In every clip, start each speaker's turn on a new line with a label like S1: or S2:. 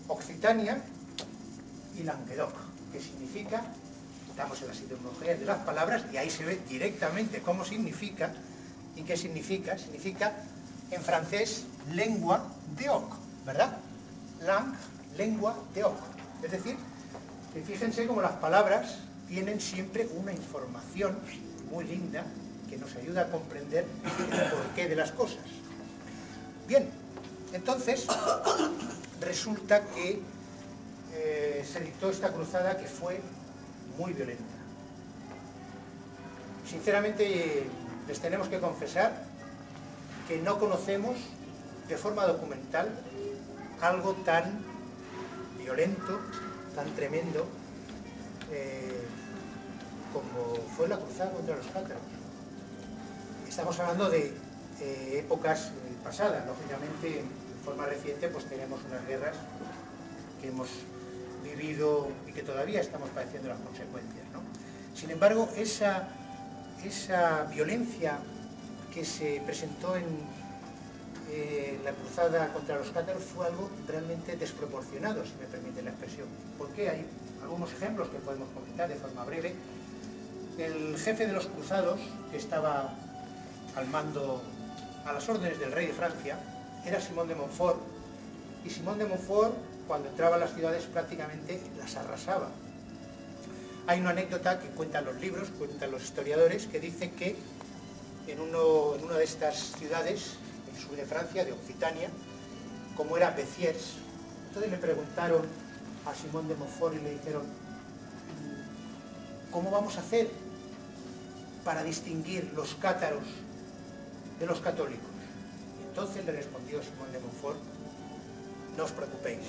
S1: Occitania y Languedoc, que significa, estamos en las etimologías de las palabras, y ahí se ve directamente cómo significa y qué significa. Significa, en francés, lengua de oc, ¿verdad? Langue, lengua de oc. Es decir, que fíjense cómo las palabras tienen siempre una información muy linda que nos ayuda a comprender el porqué de las cosas. Bien, entonces, resulta que se dictó esta cruzada que fue muy violenta. Sinceramente, les tenemos que confesar que no conocemos de forma documental algo tan violento, tan tremendo, como fue la cruzada contra los cátaros. Estamos hablando de épocas pasadas. Lógicamente, en forma reciente, pues tenemos unas guerras que hemos vivido y que todavía estamos padeciendo las consecuencias, ¿no? Sin embargo, esa violencia que se presentó en la cruzada contra los cátaros fue algo realmente desproporcionado, si me permite la expresión. ¿Por qué? Hay algunos ejemplos que podemos comentar de forma breve. El jefe de los cruzados, que estaba al mando, a las órdenes del rey de Francia, era Simón de Montfort, y Simón de Montfort, cuando entraba a las ciudades, prácticamente las arrasaba. Hay una anécdota que cuentan los libros, cuentan los historiadores, que dice que en una de estas ciudades, del sur de Francia, de Occitania, como era Béziers, entonces le preguntaron a Simón de Montfort y le dijeron: ¿cómo vamos a hacer para distinguir los cátaros de los católicos? Y entonces le respondió Simón de Montfort: no os preocupéis,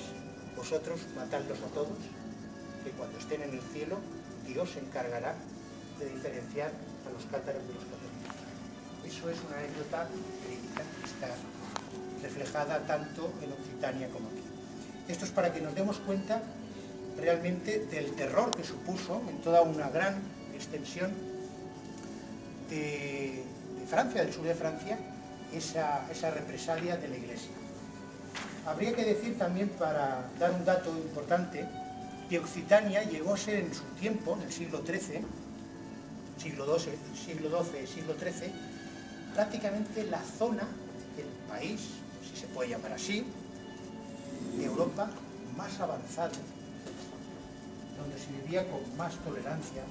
S1: vosotros matadlos a todos, que cuando estén en el cielo Dios se encargará de diferenciar a los cátaros de los católicos. Eso es una anécdota verídica que está reflejada tanto en Occitania como aquí. Esto es para que nos demos cuenta realmente del terror que supuso en toda una gran extensión de Francia, del sur de Francia, esa represalia de la Iglesia. Habría que decir también, para dar un dato importante, que Occitania llegó a ser en su tiempo, en el siglo XIII, siglo XII, siglo XIII, prácticamente la zona del país, si se puede llamar así, de Europa más avanzada, donde se vivía con más tolerancia,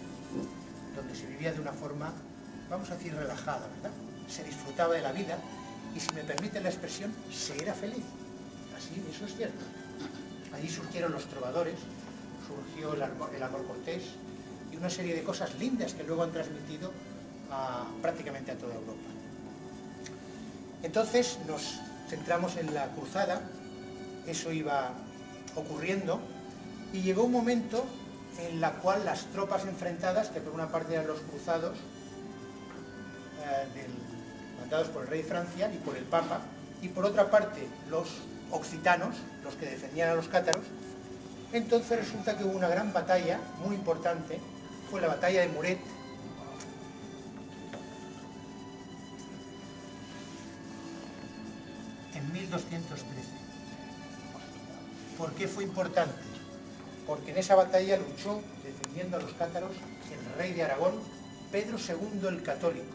S1: donde se vivía de una forma, vamos a decir, relajada, ¿verdad? Se disfrutaba de la vida y, si me permiten la expresión, se era feliz. Así, eso es cierto. Allí surgieron los trovadores, surgió el amor cortés y una serie de cosas lindas que luego han transmitido prácticamente a toda Europa. Entonces nos centramos en la cruzada, eso iba ocurriendo, y llegó un momento en la cual las tropas enfrentadas, que por una parte eran los cruzados, mandados por el rey de Francia y por el Papa, y por otra parte los occitanos, los que defendían a los cátaros, entonces resulta que hubo una gran batalla muy importante, fue la batalla de Muret, en 1213. ¿Por qué fue importante? Porque en esa batalla luchó, defendiendo a los cátaros, el rey de Aragón, Pedro II el Católico.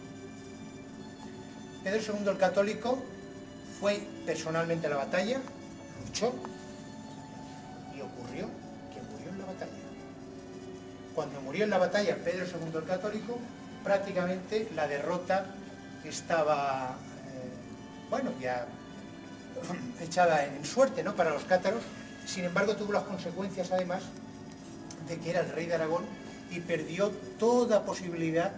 S1: Pedro II el Católico fue personalmente a la batalla, luchó, y ocurrió que murió en la batalla. Cuando murió en la batalla Pedro II el Católico, prácticamente la derrota estaba, bueno, ya echada en suerte, ¿no?, para los cátaros. Sin embargo, tuvo las consecuencias, además, de que era el rey de Aragón y perdió toda posibilidad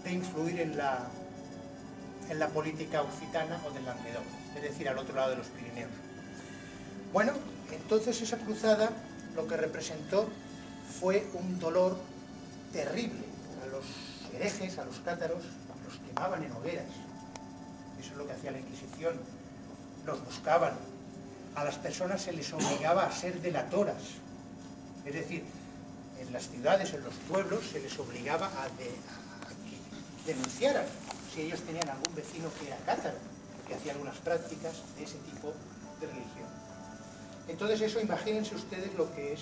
S1: de influir en la política occitana o del Languedoc, es decir, al otro lado de los Pirineos. Bueno, entonces esa cruzada lo que representó fue un dolor terrible. A los herejes, a los cátaros, los quemaban en hogueras. Eso es lo que hacía la Inquisición. Los buscaban. A las personas se les obligaba a ser delatoras. Es decir, en las ciudades, en los pueblos, se les obligaba a que denunciaran si ellos tenían algún vecino que era cátaro, que hacía algunas prácticas de ese tipo de religión. Entonces eso, imagínense ustedes lo que es